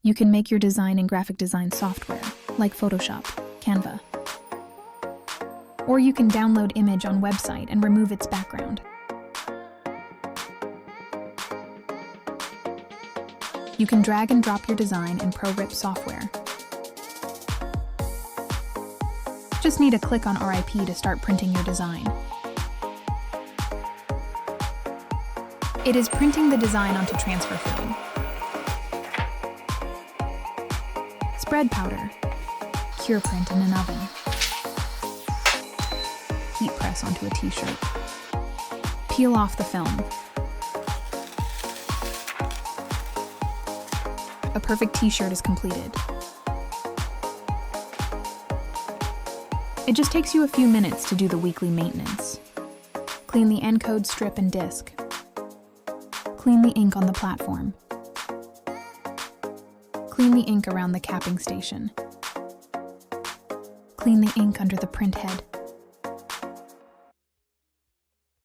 You can make your design in graphic design software, like Photoshop, Canva. Or you can download image on website and remove its background. You can drag and drop your design in Procolored software. Just need to click on RIP to start printing your design. It is printing the design onto transfer film. Spread powder. Cure print in an oven. Heat press onto a t-shirt. Peel off the film. A perfect t-shirt is completed. It just takes you a few minutes to do the weekly maintenance. Clean the encode strip and disc. Clean the ink on the platform. Clean the ink around the capping station. Clean the ink under the print head.